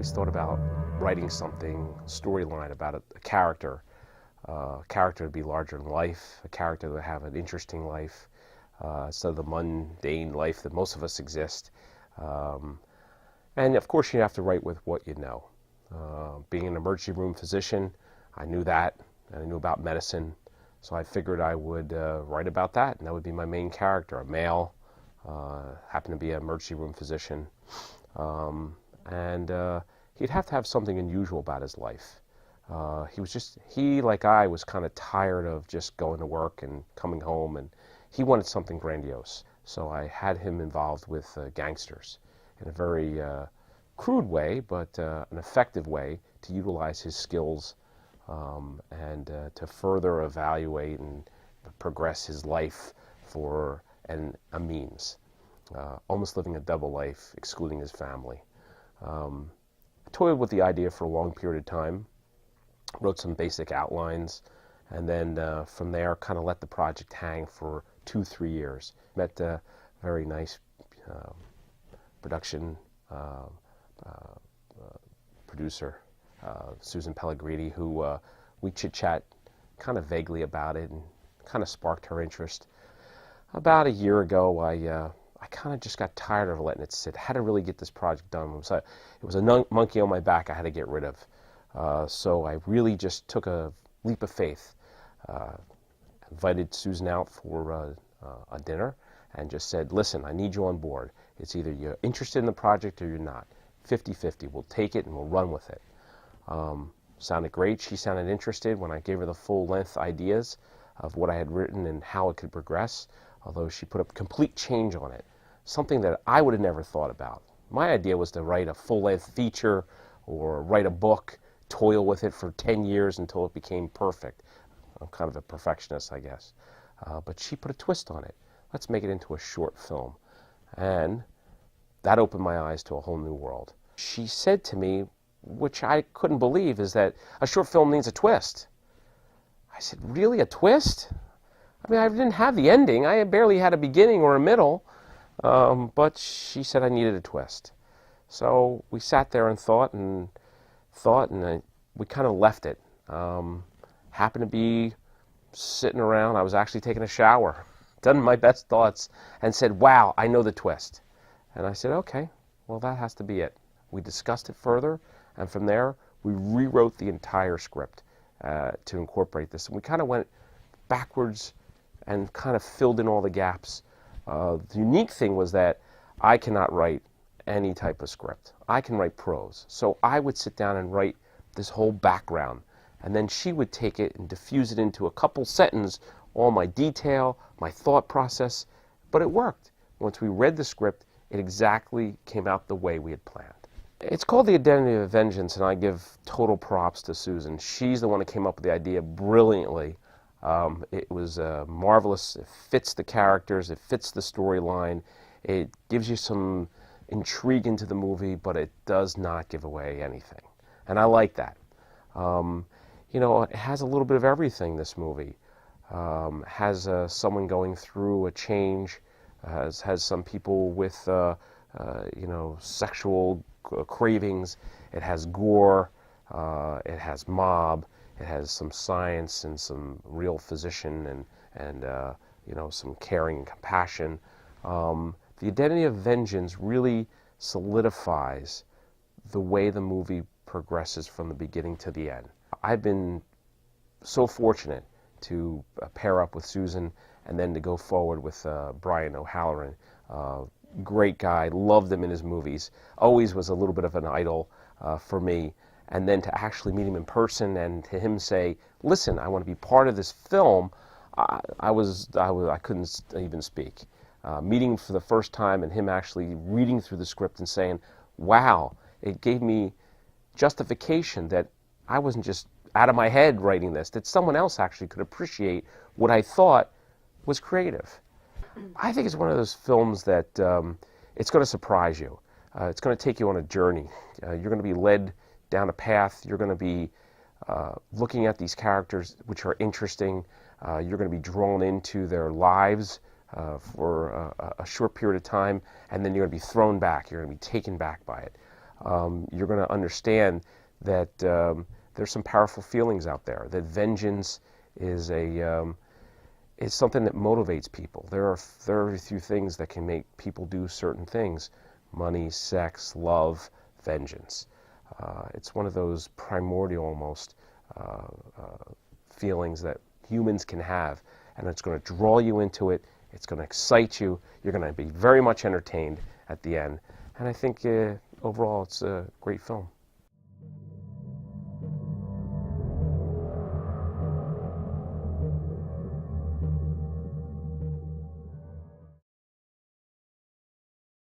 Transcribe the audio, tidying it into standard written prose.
always thought about writing something, storyline about a character. A character to be larger than life, a character to have an interesting life, instead of the mundane life that most of us exist. And of course, you have to write with what you know. Being an emergency room physician, I knew that, and I knew about medicine, so I figured I would write about that, and that would be my main character, a male, happened to be an emergency room physician, and he'd have to have something unusual about his life. He, like I, was kind of tired of just going to work and coming home, and he wanted something grandiose. So I had him involved with gangsters in a very crude way, but an effective way to utilize his skills and to further evaluate and progress his life for a means. Almost living a double life, excluding his family. I toyed with the idea for a long period of time, wrote some basic outlines, and then from there kind of let the project hang for 2-3 years. Met a very nice production producer, Susan Pellegrini, who we chit-chat kind of vaguely about it and kind of sparked her interest. About a year ago, I kind of just got tired of letting it sit. I had to really get this project done. It was a monkey on my back I had to get rid of. So I really just took a leap of faith. Invited Susan out for a dinner and just said, listen, I need you on board. It's either you're interested in the project or you're not. 50-50. We'll take it and we'll run with it. Sounded great. She sounded interested when I gave her the full-length ideas of what I had written and how it could progress, although she put a complete change on it, something that I would have never thought about. My idea was to write a full-length feature or write a book, toil with it for 10 years until it became perfect. I'm kind of a perfectionist, I guess. But she put a twist on it. Let's make it into a short film. And that opened my eyes to a whole new world. She said to me, which I couldn't believe, is that a short film needs a twist. I said, really, a twist? I mean, I didn't have the ending. I barely had a beginning or a middle. But she said I needed a twist. So we sat there and thought, and we kind of left it. Happened to be sitting around. I was actually taking a shower, done my best thoughts, and said, wow, I know the twist. And I said, okay, well, that has to be it. We discussed it further, and from there, we rewrote the entire script to incorporate this. And we kind of went backwards and kind of filled in all the gaps. The unique thing was that I cannot write any type of script. I can write prose. So I would sit down and write this whole background, and then she would take it and diffuse it into a couple sentences, all my detail, my thought process, but it worked. Once we read the script, it exactly came out the way we had planned. It's called The Identity of Vengeance, and I give total props to Susan. She's the one that came up with the idea brilliantly. It was marvelous. It fits the characters, it fits the storyline, it gives you some intrigue into the movie, but it does not give away anything. And I like that. It has a little bit of everything, this movie. Has someone going through a change, has some people with sexual cravings. It has gore, it has mob, it has some science and some real physician and some caring and compassion. The Identity of Vengeance really solidifies the way the movie progresses from the beginning to the end. I've been so fortunate to pair up with Susan and then to go forward with Brian O'Halloran. Great guy, loved him in his movies, always was a little bit of an idol for me. And then to actually meet him in person and to him say, listen, I want to be part of this film, I couldn't even speak. Meeting for the first time and him actually reading through the script and saying, wow, it gave me justification that I wasn't just out of my head writing this, that someone else actually could appreciate what I thought was creative. I think it's one of those films that it's going to surprise you. It's going to take you on a journey. You're going to be led down a path. You're going to be looking at these characters which are interesting. You're going to be drawn into their lives for a short period of time, and then you're going to be thrown back. You're going to be taken back by it. you're going to understand that there's some powerful feelings out there, that vengeance is is something that motivates people. There are very few things that can make people do certain things: money, sex, love, vengeance. It's one of those primordial almost feelings that humans can have, and it's going to draw you into it. It's going to excite you. You're going to be very much entertained at the end, and I think overall it's a great film.